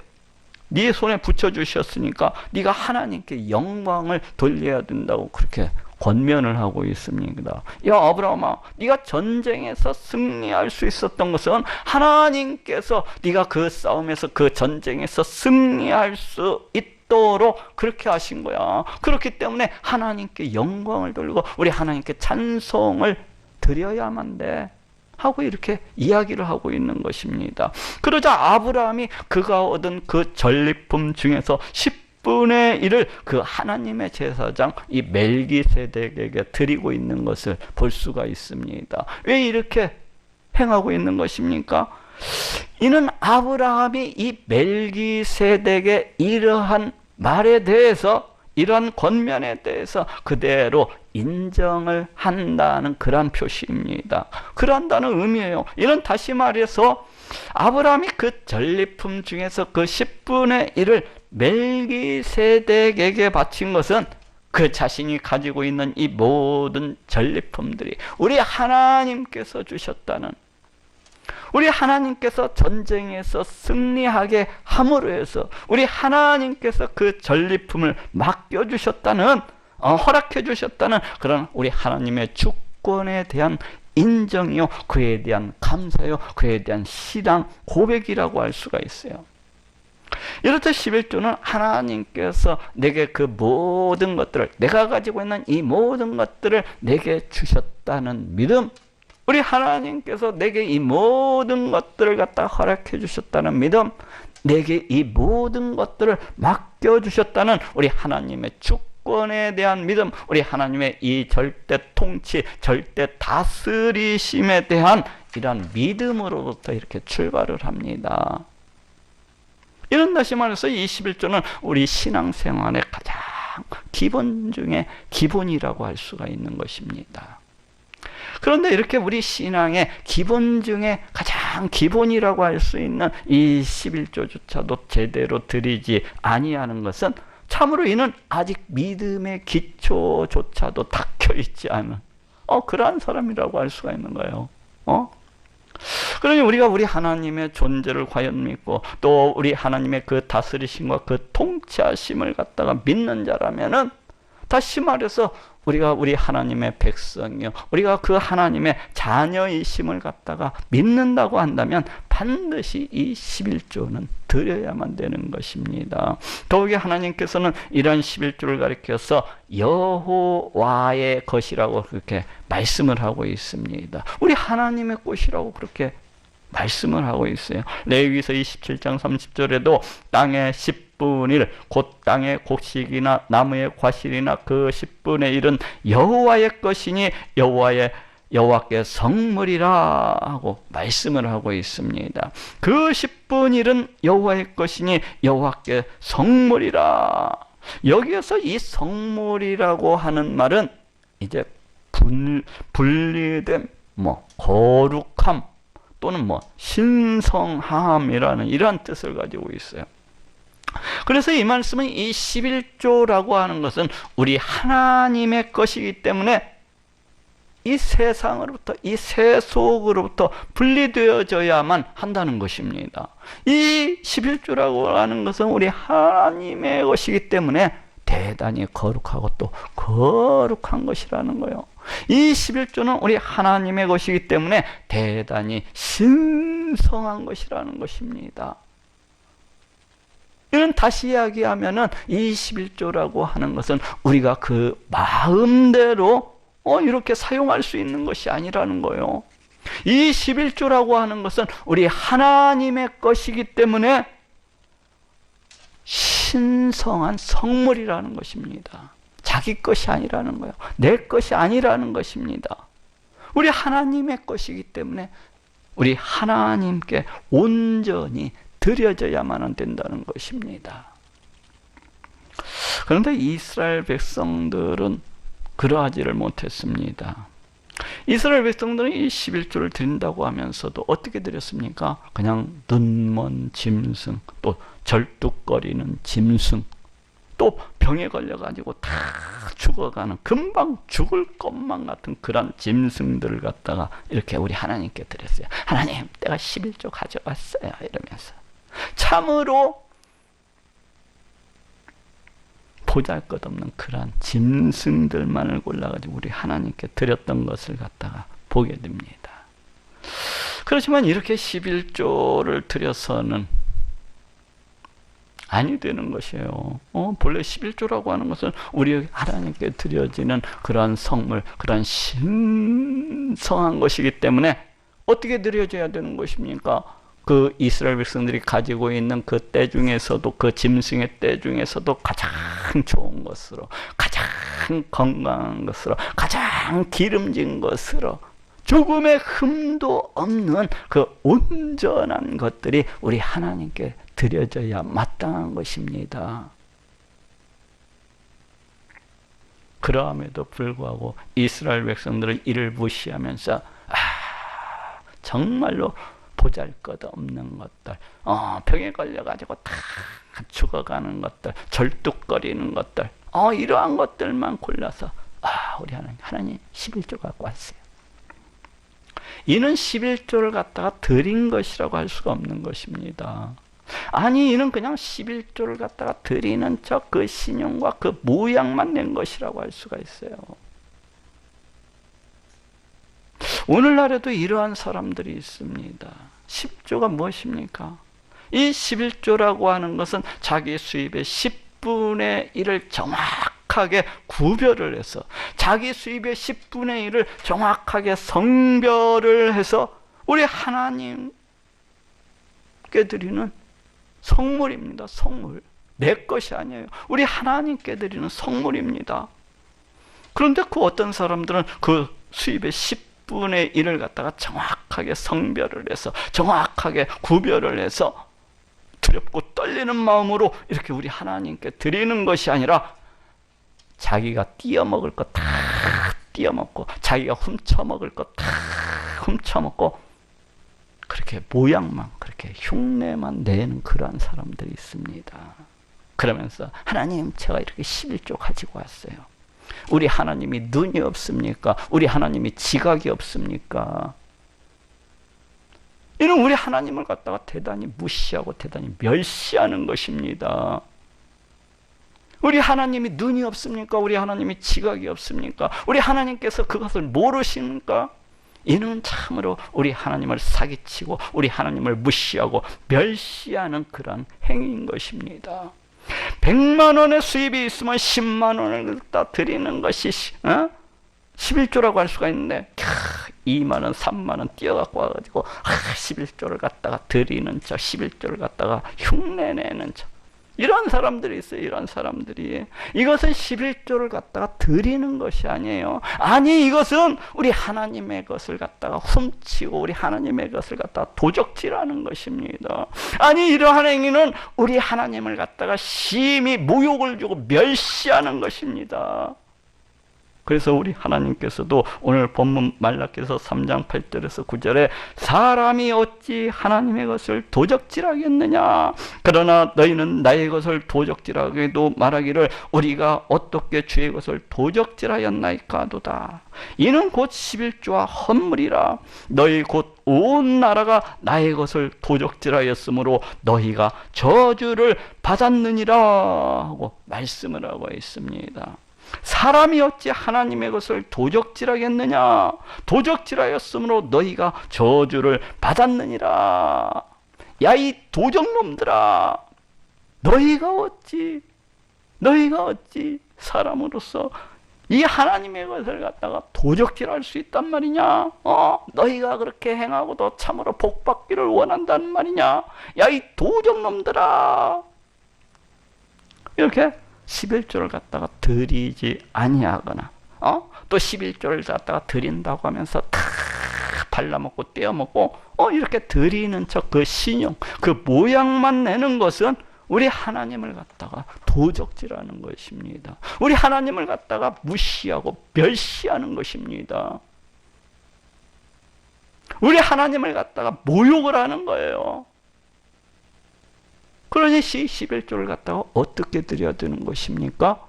네 손에 붙여주셨으니까 네가 하나님께 영광을 돌려야 된다고 그렇게 권면을 하고 있습니다. 야 아브라함아, 네가 전쟁에서 승리할 수 있었던 것은 하나님께서 네가 그 싸움에서 그 전쟁에서 승리할 수 있도록 그렇게 하신 거야. 그렇기 때문에 하나님께 영광을 돌리고 우리 하나님께 찬송을 드려야만 돼 하고 이렇게 이야기를 하고 있는 것입니다. 그러자 아브라함이 그가 얻은 그 전리품 중에서 10분의 1을 그 하나님의 제사장 이 멜기세덱에게 드리고 있는 것을 볼 수가 있습니다. 왜 이렇게 행하고 있는 것입니까? 이는 아브라함이 이 멜기세덱의 이러한 말에 대해서, 이러한 권면에 대해서 그대로 인정을 한다는 그러한 표시입니다. 그런다는 의미예요. 이는 다시 말해서 아브라함이 그 전리품 중에서 그 10분의 1을 멜기세덱에게 바친 것은 그 자신이 가지고 있는 이 모든 전리품들이 우리 하나님께서 주셨다는, 우리 하나님께서 전쟁에서 승리하게 함으로 해서 우리 하나님께서 그 전리품을 맡겨주셨다는, 허락해 주셨다는 그런 우리 하나님의 주권에 대한 인정이요, 그에 대한 감사요, 그에 대한 신앙 고백이라고 할 수가 있어요. 이렇듯 11조는 하나님께서 내게 그 모든 것들을, 내가 가지고 있는 이 모든 것들을 내게 주셨다는 믿음, 우리 하나님께서 내게 이 모든 것들을 갖다 허락해 주셨다는 믿음, 내게 이 모든 것들을 맡겨주셨다는 우리 하나님의 주권 주권에 대한 믿음, 우리 하나님의 이 절대 통치, 절대 다스리심에 대한 이러한 믿음으로부터 이렇게 출발을 합니다. 이런 다시 말해서 이 11조는 우리 신앙생활의 가장 기본 중에 기본이라고 할 수가 있는 것입니다. 그런데 이렇게 우리 신앙의 기본 중에 가장 기본이라고 할 수 있는 이 11조조차도 제대로 드리지 아니하는 것은 참으로 이는 아직 믿음의 기초조차도 닦여있지 않은 그러한 사람이라고 할 수가 있는 거예요. 그러니 우리가 우리 하나님의 존재를 과연 믿고 또 우리 하나님의 그 다스리심과 그 통치하심을 갖다가 믿는 자라면은, 다시 말해서 우리가 우리 하나님의 백성이요, 우리가 그 하나님의 자녀이심을 갖다가 믿는다고 한다면 반드시 이 11조는 드려야만 되는 것입니다. 더욱이 하나님께서는 이런 11조를 가리켜서 여호와의 것이라고 그렇게 말씀을 하고 있습니다. 우리 하나님의 것이라고 그렇게 말씀을 하고 있어요. 레위기서 27장 30절에도 땅의 10분의 1, 곧 땅의 곡식이나 나무의 과실이나 그 10분의 1은 여호와의 것이니 여호와께 성물이라 하고 말씀을 하고 있습니다. 그 10분의 1은 여호와의 것이니 여호와께 성물이라. 여기에서 이 성물이라고 하는 말은 이제 분리됨, 거룩함 또는 신성함이라는 이러한 뜻을 가지고 있어요. 그래서 이 말씀은 이 11조라고 하는 것은 우리 하나님의 것이기 때문에 이 세상으로부터, 이 세속으로부터 분리되어져야만 한다는 것입니다. 이 11조라고 하는 것은 우리 하나님의 것이기 때문에 대단히 거룩하고 또 거룩한 것이라는 거예요. 이 11조는 우리 하나님의 것이기 때문에 대단히 신성한 것이라는 것입니다. 이는 다시 이야기하면은 이 11조라고 하는 것은 우리가 그 마음대로 이렇게 사용할 수 있는 것이 아니라는 거예요. 이 11조라고 하는 것은 우리 하나님의 것이기 때문에 신성한 성물이라는 것입니다. 자기 것이 아니라는 거예요. 내 것이 아니라는 것입니다. 우리 하나님의 것이기 때문에 우리 하나님께 온전히 드려져야만 된다는 것입니다. 그런데 이스라엘 백성들은 그러하지를 못했습니다. 이스라엘 백성들은 이 11조를 드린다고 하면서도 어떻게 드렸습니까? 그냥 눈먼 짐승, 또 절뚝거리는 짐승, 또 병에 걸려가지고 다 죽어가는, 금방 죽을 것만 같은 그런 짐승들을 갖다가 이렇게 우리 하나님께 드렸어요. 하나님, 내가 11조 가져왔어요. 이러면서 참으로 보잘것없는 그런 짐승들만을 골라가지고 우리 하나님께 드렸던 것을 갖다가 보게 됩니다. 그렇지만 이렇게 11조를 드려서는 아니 되는 것이에요. 본래 11조라고 하는 것은 우리 하나님께 드려지는 그러한 성물, 그러한 신성한 것이기 때문에 어떻게 드려져야 되는 것입니까? 그 이스라엘 백성들이 가지고 있는 그 때 중에서도, 그 짐승의 때 중에서도 가장 좋은 것으로, 가장 건강한 것으로, 가장 기름진 것으로, 조금의 흠도 없는 그 온전한 것들이 우리 하나님께 드려져야 마땅한 것입니다. 그러함에도 불구하고 이스라엘 백성들은 이를 무시하면서 정말로 보잘것없는 것들, 병에 걸려가지고 다 죽어가는 것들, 절뚝거리는 것들, 이러한 것들만 골라서 우리 하나님 11조 갖고 왔어요. 이는 11조를 갖다가 드린 것이라고 할 수가 없는 것입니다. 아니, 이는 그냥 11조를 갖다가 드리는 척 그 신용과 그 모양만 낸 것이라고 할 수가 있어요. 오늘날에도 이러한 사람들이 있습니다. 10조가 무엇입니까? 이 11조라고 하는 것은 자기 수입의 10분의 1을 정확하게 구별을 해서, 자기 수입의 10분의 1을 정확하게 성별을 해서 우리 하나님께 드리는 성물입니다. 성물. 내 것이 아니에요. 우리 하나님께 드리는 성물입니다. 그런데 그 어떤 사람들은 그 수입의 10분의 1을 갖다가 정확하게 성별을 해서, 정확하게 구별을 해서 두렵고 떨리는 마음으로 이렇게 우리 하나님께 드리는 것이 아니라 자기가 띄어먹을 거 다 띄어먹고, 자기가 훔쳐먹을 거 다 훔쳐먹고, 그렇게 모양만, 그렇게 흉내만 내는 그러한 사람들이 있습니다. 그러면서 하나님, 제가 이렇게 11조 가지고 왔어요. 우리 하나님이 눈이 없습니까? 우리 하나님이 지각이 없습니까? 이는 우리 하나님을 갖다가 대단히 무시하고 대단히 멸시하는 것입니다. 우리 하나님이 눈이 없습니까? 우리 하나님이 지각이 없습니까? 우리 하나님께서 그것을 모르십니까? 이는 참으로 우리 하나님을 사기치고 우리 하나님을 무시하고 멸시하는 그런 행위인 것입니다. 100만 원의 수입이 있으면 10만 원을 갖다 드리는 것이 11조라고 할 수가 있는데 2만 원, 3만 원 띄어갖고 와가지고 11조를 갖다가 드리는 척, 11조를 갖다가 흉내내는 척, 이런 사람들이 있어요. 이런 사람들이. 이것은 11조를 갖다가 드리는 것이 아니에요. 아니, 이것은 우리 하나님의 것을 갖다가 훔치고 우리 하나님의 것을 갖다가 도적질하는 것입니다. 아니, 이러한 행위는 우리 하나님을 갖다가 심히 모욕을 주고 멸시하는 것입니다. 그래서 우리 하나님께서도 오늘 본문 말라기서 3장 8절에서 9절에 사람이 어찌 하나님의 것을 도적질하겠느냐, 그러나 너희는 나의 것을 도적질하게도 말하기를 우리가 어떻게 주의 것을 도적질하였나이까 하도다. 이는 곧 11조와 헌물이라. 너희 곧 온 나라가 나의 것을 도적질하였으므로 너희가 저주를 받았느니라 하고 말씀을 하고 있습니다. 사람이 어찌 하나님의 것을 도적질하겠느냐, 도적질하였으므로 너희가 저주를 받았느니라. 야, 이 도적놈들아, 너희가 어찌 사람으로서 이 하나님의 것을 갖다가 도적질할 수 있단 말이냐? 너희가 그렇게 행하고도 참으로 복받기를 원한다는 말이냐? 야, 이 도적놈들아. 이렇게 11조를 갖다가 드리지 아니하거나, 또 11조를 갖다가 드린다고 하면서 다 발라먹고 떼어먹고, 이렇게 드리는 척, 그 신용, 그 모양만 내는 것은 우리 하나님을 갖다가 도적질하는 것입니다. 우리 하나님을 갖다가 무시하고 멸시하는 것입니다. 우리 하나님을 갖다가 모욕을 하는 거예요. 그러니 11조를 갖다가 어떻게 드려야 되는 것입니까?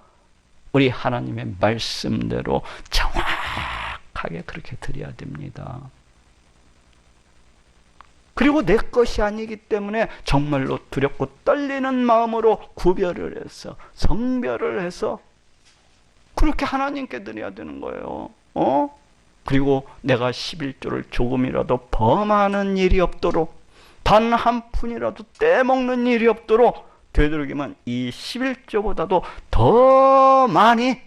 우리 하나님의 말씀대로 정확하게 그렇게 드려야 됩니다. 그리고 내 것이 아니기 때문에 정말로 두렵고 떨리는 마음으로 구별을 해서, 성별을 해서 그렇게 하나님께 드려야 되는 거예요. 그리고 내가 11조를 조금이라도 범하는 일이 없도록, 단 한 푼이라도 떼먹는 일이 없도록 되도록이면 이 11조보다도 더 많이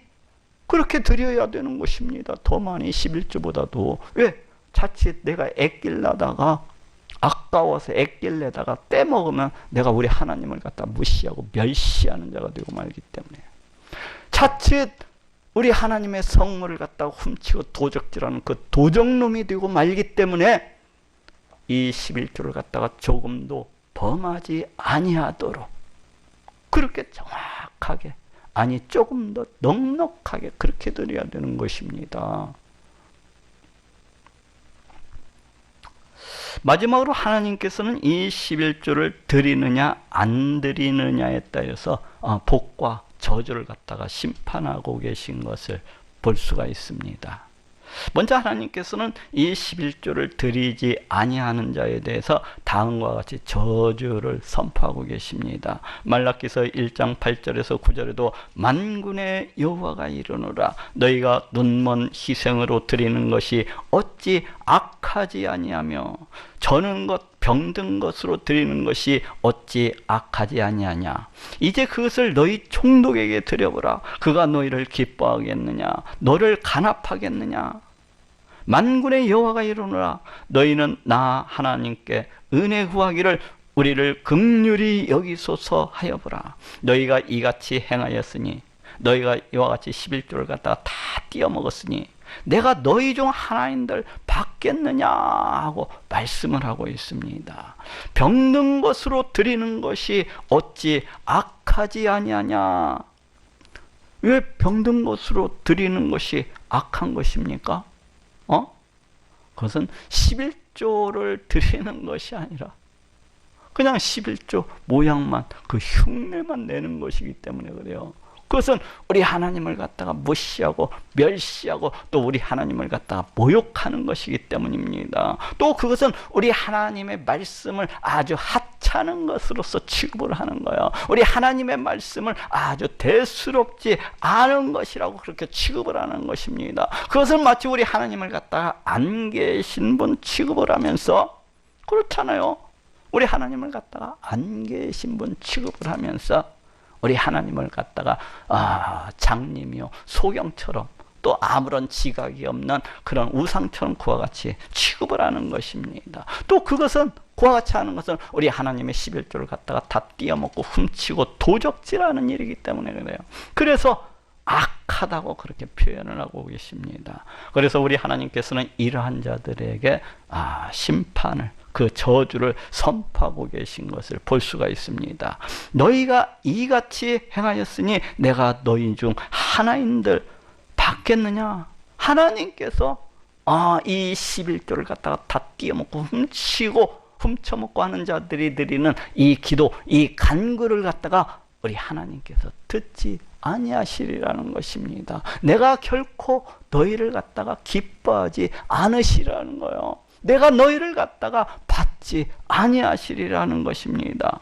그렇게 드려야 되는 것입니다. 더 많이 11조보다도. 왜? 자칫 내가 애낄라다가, 아까워서 애낄래다가 떼먹으면 내가 우리 하나님을 갖다 무시하고 멸시하는 자가 되고 말기 때문에, 자칫 우리 하나님의 성물을 갖다가 훔치고 도적질하는 그 도적놈이 되고 말기 때문에 이 11조를 갖다가 조금도 범하지 아니하도록 그렇게 정확하게, 아니 조금 더 넉넉하게 그렇게 드려야 되는 것입니다. 마지막으로 하나님께서는 이 11조를 드리느냐 안 드리느냐에 따라서 복과 저주를 갖다가 심판하고 계신 것을 볼 수가 있습니다. 먼저 하나님께서는 이 11조를 드리지 아니하는 자에 대해서 다음과 같이 저주를 선포하고 계십니다. 말라기서 1장 8절에서 9절에도 만군의 여호와가 이르노라, 너희가 눈먼 희생으로 드리는 것이 어찌 악하지 아니하며 저는 것 병든 것으로 드리는 것이 어찌 악하지 아니하냐. 이제 그것을 너희 총독에게 드려보라. 그가 너희를 기뻐하겠느냐, 너를 간합하겠느냐. 만군의 여호와가 이르노라, 너희는 나 하나님께 은혜 구하기를 우리를 긍휼히 여기소서 하여보라. 너희가 이같이 행하였으니, 너희가 이와 같이 11조를 갖다가 다 띄어먹었으니 내가 너희 중 하나인들 받겠느냐 하고 말씀을 하고 있습니다. 병든 것으로 드리는 것이 어찌 악하지 아니하냐? 왜 병든 것으로 드리는 것이 악한 것입니까? 그것은 11조를 드리는 것이 아니라 그냥 11조 모양만, 그 흉내만 내는 것이기 때문에 그래요. 그것은 우리 하나님을 갖다가 무시하고 멸시하고 또 우리 하나님을 갖다가 모욕하는 것이기 때문입니다. 또 그것은 우리 하나님의 말씀을 아주 하찮은 것으로서 취급을 하는 거예요. 우리 하나님의 말씀을 아주 대수롭지 않은 것이라고 그렇게 취급을 하는 것입니다. 그것은 마치 우리 하나님을 갖다가 안 계신 분 취급을 하면서, 그렇잖아요. 우리 하나님을 갖다가 안 계신 분 취급을 하면서 우리 하나님을 갖다가 장님이요 소경처럼 또 아무런 지각이 없는 그런 우상처럼 그와 같이 취급을 하는 것입니다. 또 그것은 그와 같이 하는 것은 우리 하나님의 11조를 갖다가 다 띄어먹고 훔치고 도적질하는 일이기 때문에 그래요. 그래서 악하다고 그렇게 표현을 하고 계십니다. 그래서 우리 하나님께서는 이러한 자들에게 심판을, 그 저주를 선포하고 계신 것을 볼 수가 있습니다. 너희가 이같이 행하였으니 내가 너희 중 하나인들 받겠느냐? 하나님께서 이 11조를 갖다가 다 띄어먹고 훔쳐먹고 하는 자들이 드리는 이 기도, 이 간구를 갖다가 우리 하나님께서 듣지 아니하시리라는 것입니다. 내가 결코 너희를 갖다가 기뻐하지 않으시라는 거예요. 내가 너희를 갖다가 받지 아니하시리라는 것입니다.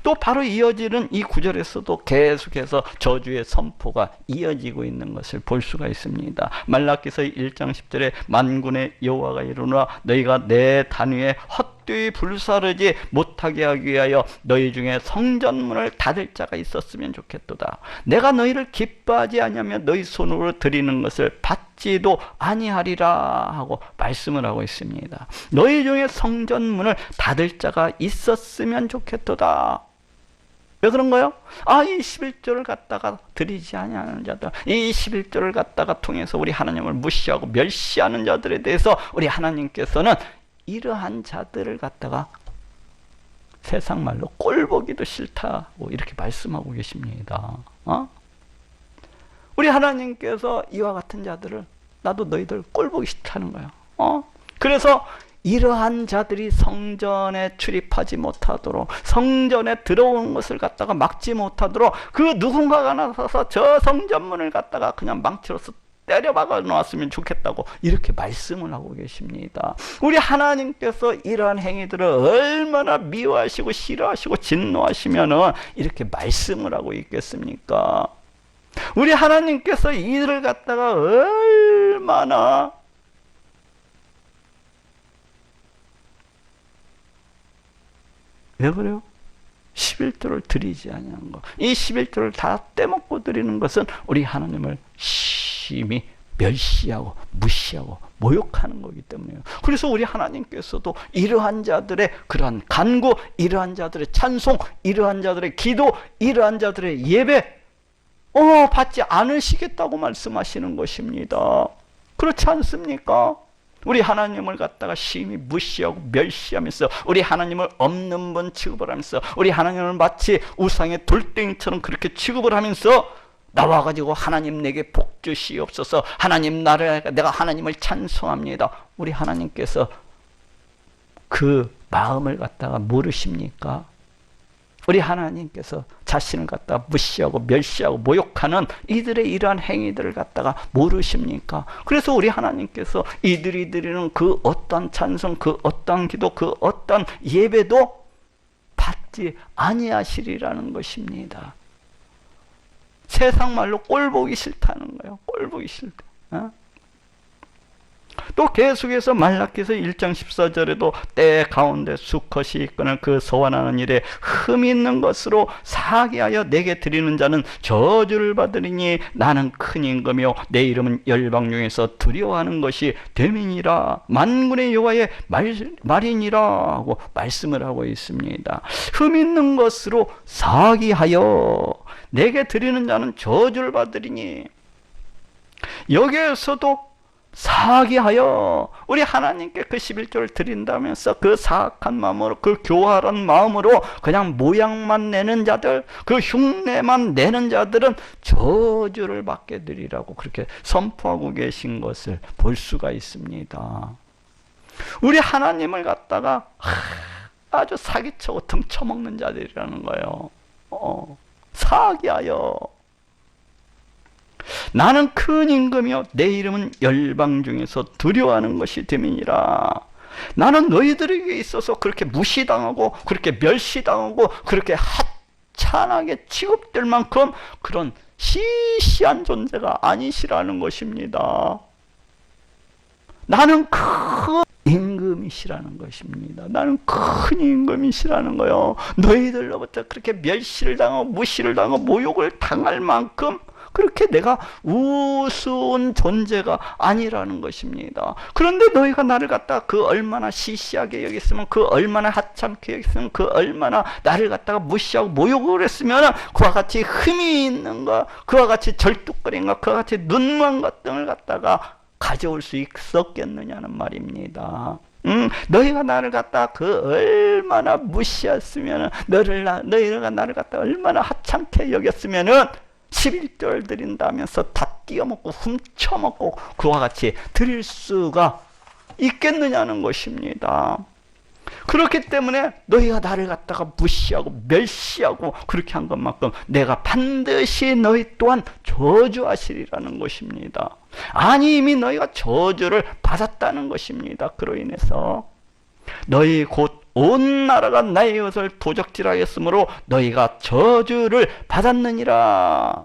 또 바로 이어지는 이 구절에서도 계속해서 저주의 선포가 이어지고 있는 것을 볼 수가 있습니다. 말라기서 1장 10절에 만군의 여호와가 이르노라 너희가 내 단위에 헛되이 불사르지 못하게 하기 위하여 너희 중에 성전문을 닫을 자가 있었으면 좋겠도다. 내가 너희를 기뻐하지 아니하면 너희 손으로 드리는 것을 받지도 아니하리라 하고 말씀을 하고 있습니다. 너희 중에 성전문을 닫을 자가 있었으면 좋겠도다. 왜 그런가요? 이 11조를 갖다가 드리지 아니하는 자들, 이 11조를 갖다가 통해서 우리 하나님을 무시하고 멸시하는 자들에 대해서 우리 하나님께서는 이러한 자들을 갖다가 세상 말로 꼴보기도 싫다고 이렇게 말씀하고 계십니다. 우리 하나님께서 이와 같은 자들을 나도 너희들 꼴보기 싫다는 거예요. 그래서 이러한 자들이 성전에 출입하지 못하도록, 성전에 들어오는 것을 갖다가 막지 못하도록 그 누군가가 나서서 저 성전문을 갖다가 그냥 망치로서 때려박아 놓았으면 좋겠다고 이렇게 말씀을 하고 계십니다. 우리 하나님께서 이러한 행위들을 얼마나 미워하시고 싫어하시고 진노하시면은 이렇게 말씀을 하고 있겠습니까? 우리 하나님께서 이들을 갖다가 얼마나 왜 그래요? 11조를 드리지 아니하는 것. 이 11조를 다 떼먹고 드리는 것은 우리 하나님을 심히 멸시하고 무시하고 모욕하는 거기 때문에요. 그래서 우리 하나님께서도 이러한 자들의 그러한 간구, 이러한 자들의 찬송, 이러한 자들의 기도, 이러한 자들의 예배 받지 않으시겠다고 말씀하시는 것입니다. 그렇지 않습니까? 우리 하나님을 갖다가 심히 무시하고 멸시하면서 우리 하나님을 없는 분 취급을 하면서 우리 하나님을 마치 우상의 돌덩이처럼 그렇게 취급을 하면서 나와가지고 하나님 내게 복 주시옵소서, 하나님 내가 하나님을 찬송합니다. 우리 하나님께서 그 마음을 갖다가 모르십니까? 우리 하나님께서 자신을 갖다가 무시하고 멸시하고 모욕하는 이들의 이러한 행위들을 갖다가 모르십니까? 그래서 우리 하나님께서 이들이 드리는 그 어떤 찬송, 그 어떤 기도, 그 어떤 예배도 받지 아니하시리라는 것입니다. 세상 말로 꼴보기 싫다는 거예요. 꼴보기 싫다. 또 계속해서 말라기서 1장 14절에도 때 가운데 수컷이 있거늘 그 소환하는 일에 흠이 있는 것으로 사기하여 내게 드리는 자는 저주를 받으리니 나는 큰 임금이요 내 이름은 열방 중에서 두려워하는 것이 됨이니라. 만군의 여호와의 말이니라 하고 말씀을 하고 있습니다. 흠 있는 것으로 사기하여 내게 드리는 자는 저주를 받으리니, 여기에서도 사기하여 우리 하나님께 그 11조를 드린다면서 그 사악한 마음으로, 그 교활한 마음으로 그냥 모양만 내는 자들, 그 흉내만 내는 자들은 저주를 받게 되리라고 그렇게 선포하고 계신 것을 볼 수가 있습니다. 우리 하나님을 갖다가 아주 사기치고 덤쳐먹는 자들이라는 거예요. 사기하여 나는 큰 임금이요 내 이름은 열방 중에서 두려워하는 것이 됨이니라. 나는 너희들에게 있어서 그렇게 무시당하고 그렇게 멸시당하고 그렇게 하찮게 취급될 만큼 그런 시시한 존재가 아니시라는 것입니다. 나는 큰 임금이시라는 것입니다. 나는 큰 임금이시라는 거요. 너희들로부터 그렇게 멸시를 당하고 무시를 당하고 모욕을 당할 만큼 그렇게 내가 우스운 존재가 아니라는 것입니다. 그런데 너희가 나를 갖다가 그 얼마나 시시하게 여겼으면, 그 얼마나 하찮게 여겼으면, 그 얼마나 나를 갖다가 무시하고 모욕을 했으면 그와 같이 흠이 있는 것, 그와 같이 절뚝거린 것, 그와 같이 눈먼 것 등을 갖다가 가져올 수 있었겠느냐는 말입니다. 너희가 나를 갖다 그 얼마나 무시했으면, 너희가 나를 갖다 얼마나 하찮게 여겼으면은 11조를 드린다면서 다 띄어먹고 훔쳐먹고 그와 같이 드릴 수가 있겠느냐는 것입니다. 그렇기 때문에 너희가 나를 갖다가 무시하고 멸시하고 그렇게 한 것만큼 내가 반드시 너희 또한 저주하시리라는 것입니다. 아니, 이미 너희가 저주를 받았다는 것입니다. 그로 인해서 너희 곧 온 나라가 나의 것을 도적질하였으므로 너희가 저주를 받았느니라.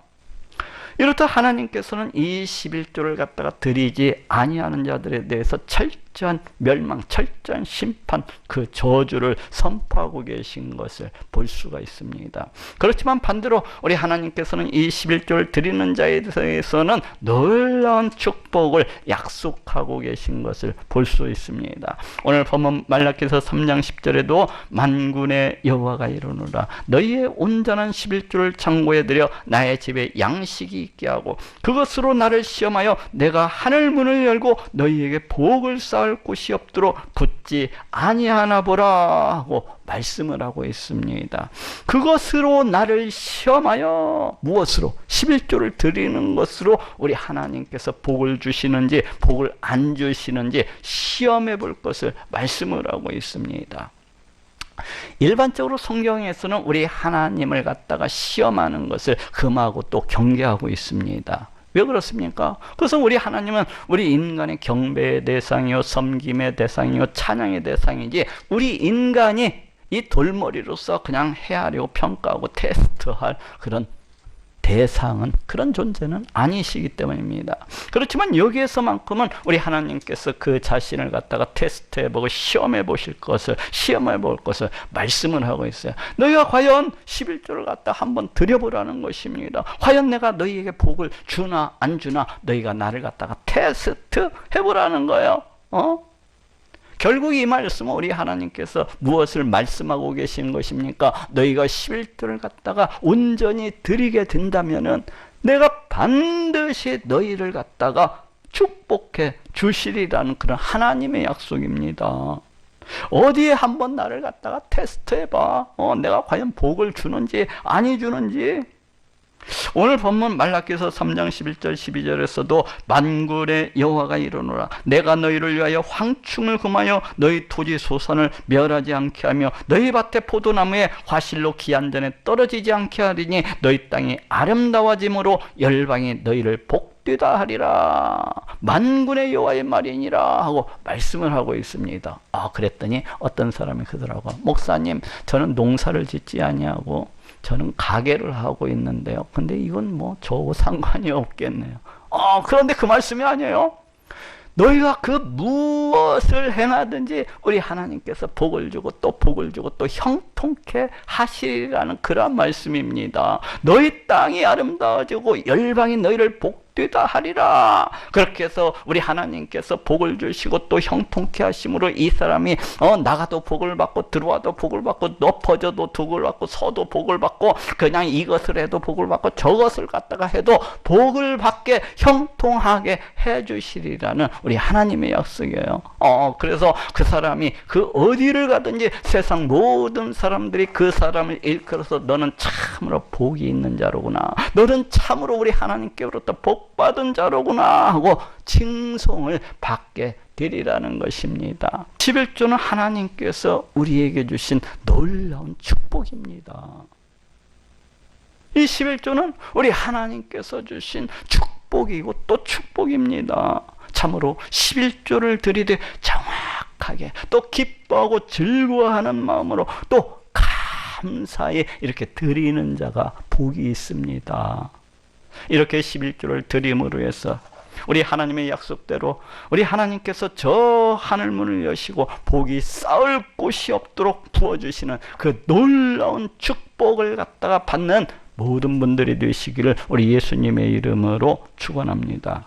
이렇다 하나님께서는 이 11조를 갖다가 드리지 아니하는 자들에 대해서 철저한 멸망, 철저한 심판, 그 저주를 선포하고 계신 것을 볼 수가 있습니다. 그렇지만 반대로 우리 하나님께서는 이 11조를 드리는 자에 대해서는 놀라운 축복을 약속하고 계신 것을 볼 수 있습니다. 오늘 본문 말라기서 3장 10절에도 만군의 여호와가 이르노라 너희의 온전한 11조를 창고에 들여 나의 집에 양식이 있게 하고 그것으로 나를 시험하여 내가 하늘 문을 열고 너희에게 복을 쌓을 곳이 없도록 붙지 아니하나 보라 하고 말씀을 하고 있습니다. 그것으로 나를 시험하여, 무엇으로? 11조를 드리는 것으로 우리 하나님께서 복을 주시는지 복을 안 주시는지 시험해 볼 것을 말씀을 하고 있습니다. 일반적으로 성경에서는 우리 하나님을 갖다가 시험하는 것을 금하고 또 경계하고 있습니다. 왜 그렇습니까? 그래서 우리 하나님은 우리 인간의 경배의 대상이요, 섬김의 대상이요, 찬양의 대상이지 우리 인간이 이 돌머리로서 그냥 헤아리고 평가하고 테스트할 그런 대상은, 그런 존재는 아니시기 때문입니다. 그렇지만 여기에서만큼은 우리 하나님께서 그 자신을 갖다가 테스트해보고 시험해 보실 것을, 시험해 볼 것을 말씀을 하고 있어요. 너희가 과연 11조를 갖다 한번 드려보라는 것입니다. 과연 내가 너희에게 복을 주나 안 주나 너희가 나를 갖다가 테스트 해보라는 거예요. 결국 이 말씀은 우리 하나님께서 무엇을 말씀하고 계신 것입니까? 너희가 11조를 갖다가 온전히 드리게 된다면은 내가 반드시 너희를 갖다가 축복해 주시리라는 그런 하나님의 약속입니다. 어디에 한번 나를 갖다가 테스트해봐. 내가 과연 복을 주는지 아니 주는지. 오늘 본문 말라기서 3장 11절 12절에서도 만군의 여호와가 이르노라 내가 너희를 위하여 황충을 금하여 너희 토지 소산을 멸하지 않게 하며 너희 밭의 포도나무에 화실로 기한전에 떨어지지 않게 하리니 너희 땅이 아름다워짐으로 열방이 너희를 복되다 하리라. 만군의 여호와의 말이니라 하고 말씀을 하고 있습니다. 그랬더니 어떤 사람이 그러더라고. 목사님, 저는 농사를 짓지 아니하고 저는 가게를 하고 있는데요. 근데 이건 뭐 저하고 상관이 없겠네요. 그런데 그 말씀이 아니에요. 너희가 그 무엇을 행하든지 우리 하나님께서 복을 주고 또 복을 주고 또 형통케 하시리라는 그런 말씀입니다. 너희 땅이 아름다워지고 열방이 너희를 복되다 하리라. 그렇게 해서 우리 하나님께서 복을 주시고 또 형통케 하심으로 이 사람이 나가도 복을 받고 들어와도 복을 받고 높아져도 복을 받고 서도 복을 받고 그냥 이것을 해도 복을 받고 저것을 갖다가 해도 복을 받게 형통하게 해주시리라는 우리 하나님의 약속이에요. 그래서 그 사람이 그 어디를 가든지 세상 모든 사람들이 그 사람을 일컬어서 너는 참으로 복이 있는 자로구나, 너는 참으로 우리 하나님께로부터 복 받은 자로구나 하고 칭송을 받게 되리라는 것입니다. 11조는 하나님께서 우리에게 주신 놀라운 축복입니다. 이 11조는 우리 하나님께서 주신 축복이고 또 축복입니다. 참으로 11조를 드리되 정확하게 또 기뻐하고 즐거워하는 마음으로 또 감사히 이렇게 드리는 자가 복이 있습니다. 이렇게 11조를 드림으로 해서 우리 하나님의 약속대로 우리 하나님께서 저 하늘문을 여시고 복이 쌓을 곳이 없도록 부어주시는 그 놀라운 축복을 갖다가 받는 모든 분들이 되시기를 우리 예수님의 이름으로 축원합니다.